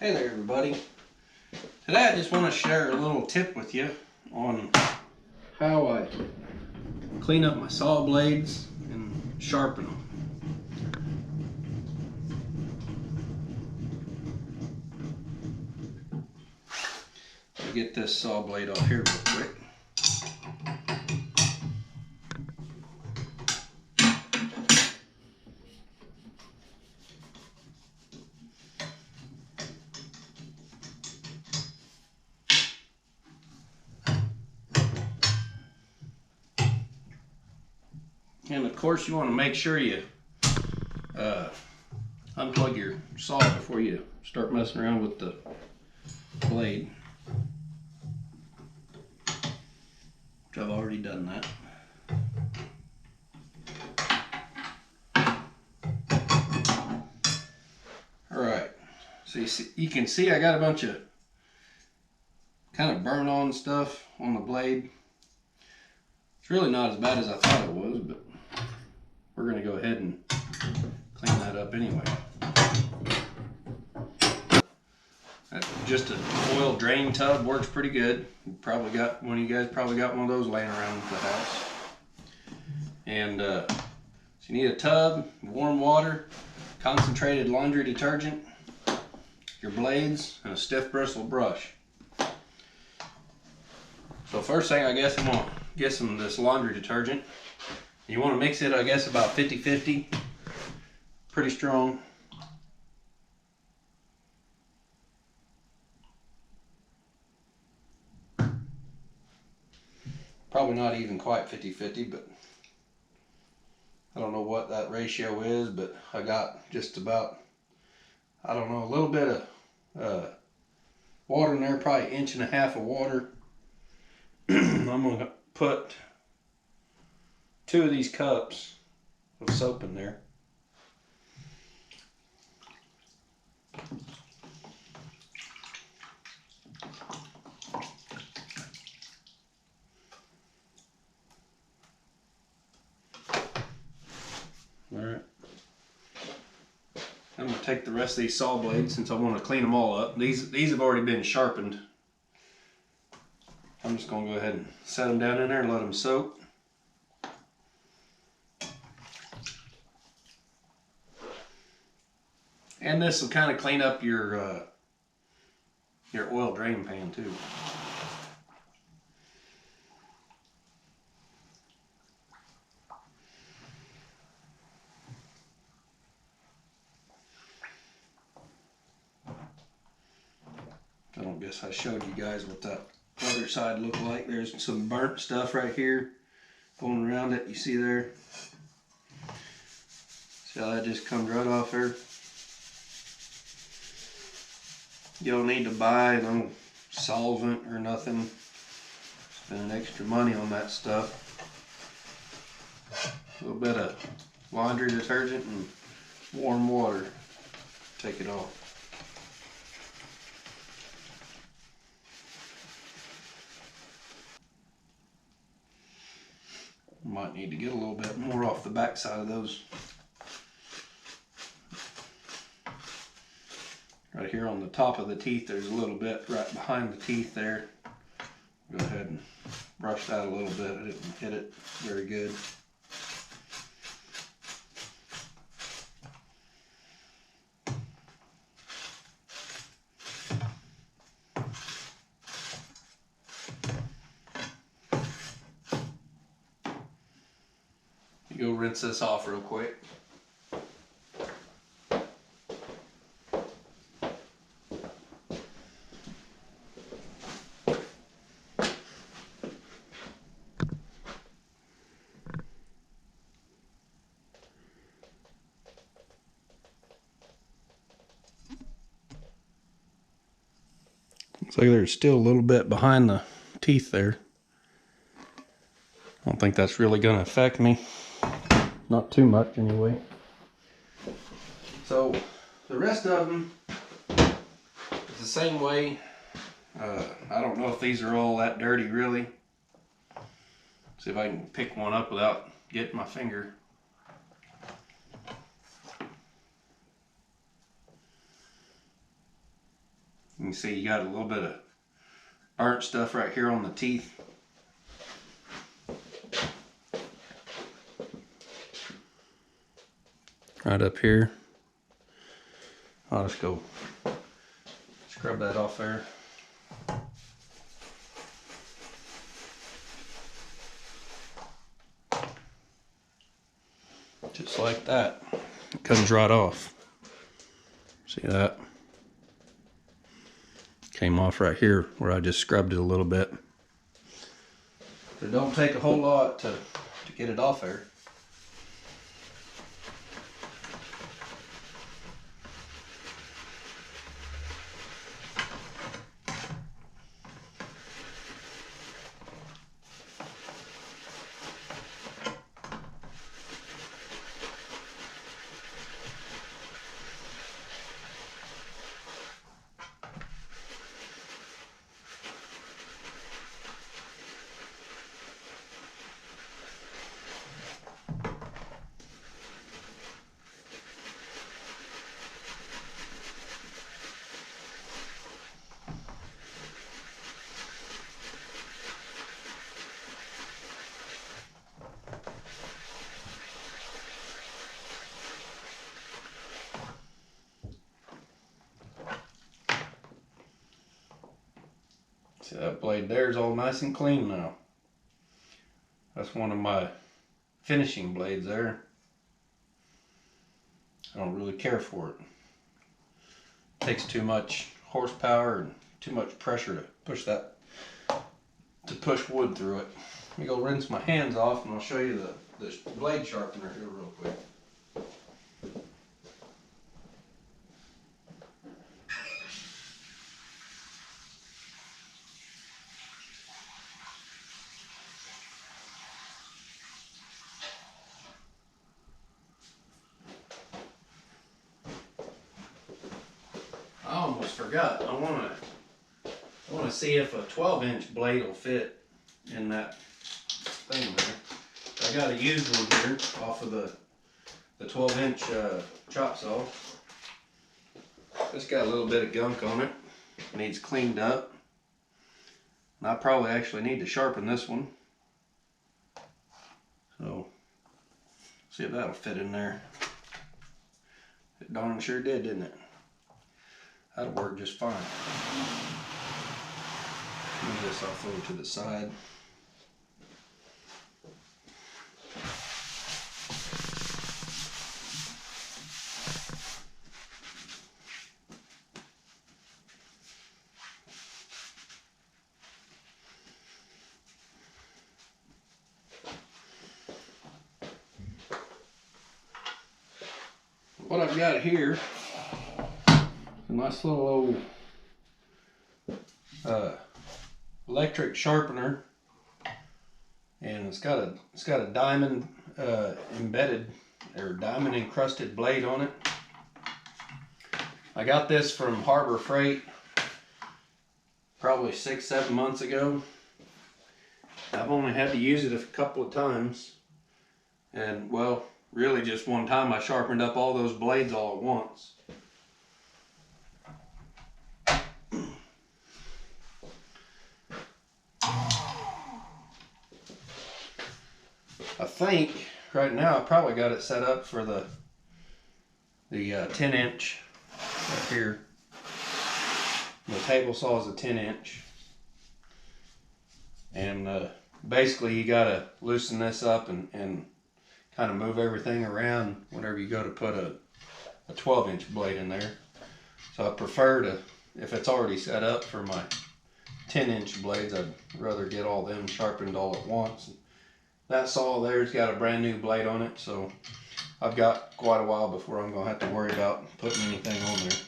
Hey there everybody. Today I just want to share a little tip with you on how I clean up my saw blades and sharpen them. I'll get this saw blade off here real quick. And of course you want to make sure you unplug your saw before you start messing around with the blade. Which I've already done that. Alright, so you can see I got a bunch of kind of burn on stuff on the blade. It's really not as bad as I thought it was, but we're going to go ahead and clean that up anyway. Just an oil drain tub works pretty good. You probably got one of you guys probably got one of those laying around the house. And so you need a tub, warm water, concentrated laundry detergent, your blades, and a stiff bristle brush. So first thing, I guess I'm gonna get some of this laundry detergent. You want to mix it, I guess, about 50-50. Pretty strong. Probably not even quite 50-50, but I don't know what that ratio is, but I got just about, I don't know, a little bit of water in there, probably 1.5 inches of water. I'm going to put 2 of these cups of soap in there. Alright. I'm going to take the rest of these saw blades since I want to clean them all up. These have already been sharpened. I'm just going to go ahead and set them down in there and let them soak. And this will kind of clean up your oil drain pan too. I don't guess I showed you guys what that other side looked like. There's some burnt stuff right here going around it. You see there? See how that just comes right off there? You don't need to buy no solvent or nothing. Spending extra money on that stuff. A little bit of laundry detergent and warm water. Take it off. Might need to get a little bit more off the back side of those. Right here on the top of the teeth, there's a little bit right behind the teeth there. Go ahead and brush that a little bit. I didn't hit it very good. You go rinse this off real quick. Looks like there's still a little bit behind the teeth there. I don't think that's really going to affect me. Not too much anyway. So the rest of them is the same way. I don't know if these are all that dirty really. See if I can pick one up without getting my finger. can see you got a little bit of burnt stuff right here on the teeth. Right up here. I'll just go scrub that off there. Just like that. It comes right off. See that? Came off right here where I just scrubbed it a little bit. But it don't take a whole lot to get it off there. See, that blade there is all nice and clean now. That's one of my finishing blades there. I don't really care for it. It takes too much horsepower and too much pressure to push wood through it. Let me go rinse my hands off and I'll show you the blade sharpener here real quick. I almost forgot. I want to see if a 12-inch blade will fit in that thing there. I got a used one here off of the 12-inch chop saw. It's got a little bit of gunk on it. Needs cleaned up. And I probably actually need to sharpen this one. So, see if that'll fit in there. It darn sure did, didn't it? That'll work just fine. Move this off over to the side. What I've got here, a nice little old electric sharpener, and it's got a diamond embedded or diamond encrusted blade on it. I got this from Harbor Freight probably 6-7 months ago. I've only had to use it a couple of times, and well, really just one time I sharpened up all those blades all at once. I think right now I probably got it set up for the 10-inch right here. The table saw is a 10-inch, and basically you got to loosen this up and kind of move everything around whenever you go to put a 12-inch blade in there. So I prefer to, if it's already set up for my 10-inch blades, I'd rather get all them sharpened all at once. That saw there's got a brand new blade on it, so I've got quite a while before I'm going to have to worry about putting anything on there.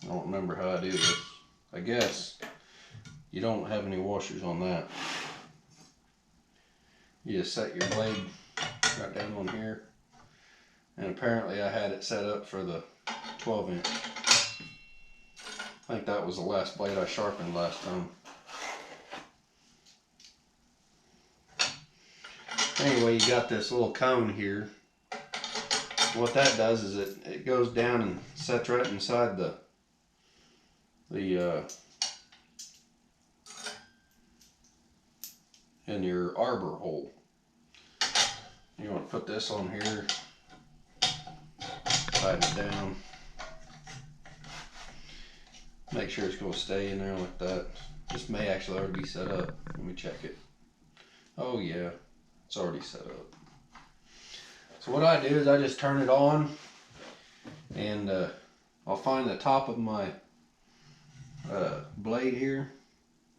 I don't remember how I do this. I guess you don't have any washers on that. You just set your blade right down on here. And apparently I had it set up for the 12-inch. I think that was the last blade I sharpened last time. Anyway, you got this little cone here. What that does is it goes down and sets right inside the in your arbor hole. You want to put this on here, tighten it down, make sure it's going to stay in there like that. This may actually already be set up. Let me check it. Oh yeah, it's already set up. So what I do is I just turn it on, and I'll find the top of my blade here,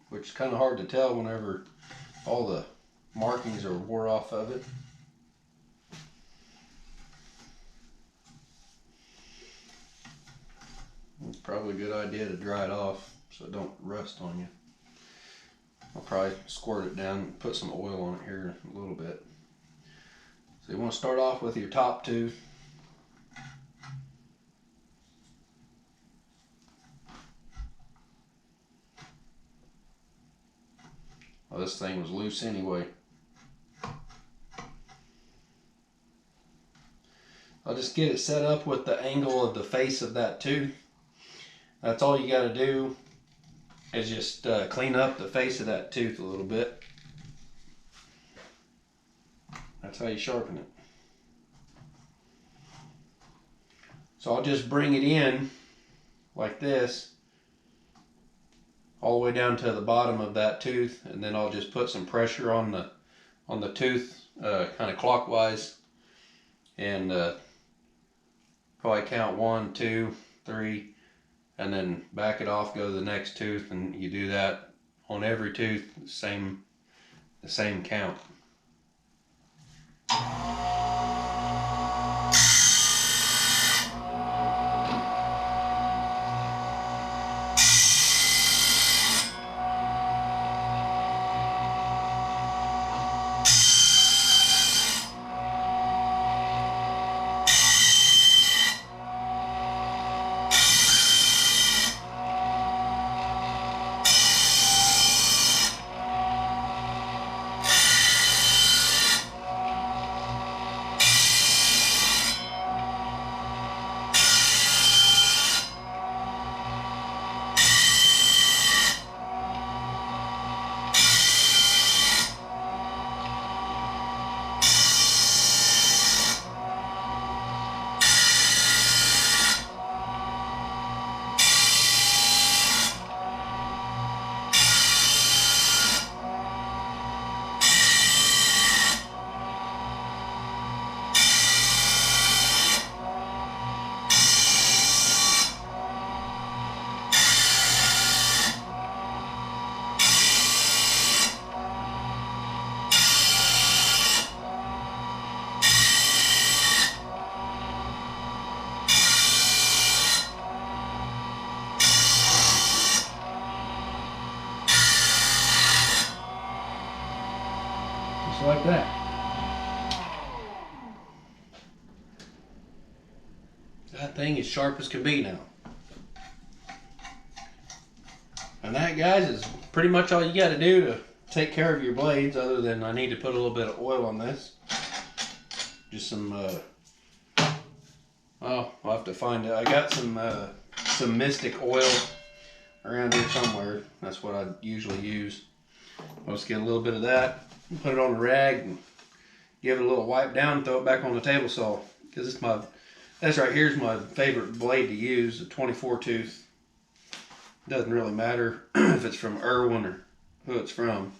which is kind of hard to tell whenever all the markings are wore off of it. It's probably a good idea to dry it off so it don't rust on you. I'll probably squirt it down and put some oil on it here a little bit. So you want to start off with your top tooth. Well, this thing was loose anyway. I'll just get it set up with the angle of the face of that tooth. That's all you got to do, is just clean up the face of that tooth a little bit. That's how you sharpen it. So I'll just bring it in like this, all the way down to the bottom of that tooth, and then I'll just put some pressure on the tooth, kind of clockwise, and probably count 1, 2, 3, and then back it off, go to the next tooth, and you do that on every tooth, the same count. Just like that. That thing is sharp as can be now. And that, guys, is pretty much all you got to do to take care of your blades, other than I need to put a little bit of oil on this. Just some, oh, I'll have to find it. I got some Mystic oil around here somewhere. That's what I usually use. I'll just get a little bit of that, put it on a rag, and give it a little wipe down, throw it back on the table saw. Because this right here is my favorite blade to use, the 24 tooth. Doesn't really matter if it's from Irwin or who it's from.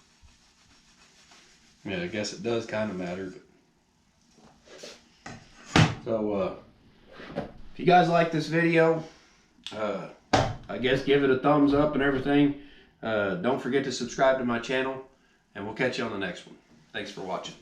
Yeah, I guess it does kind of matter. But. So, if you guys like this video, I guess give it a thumbs up and everything. Don't forget to subscribe to my channel, and we'll catch you on the next one. Thanks for watching.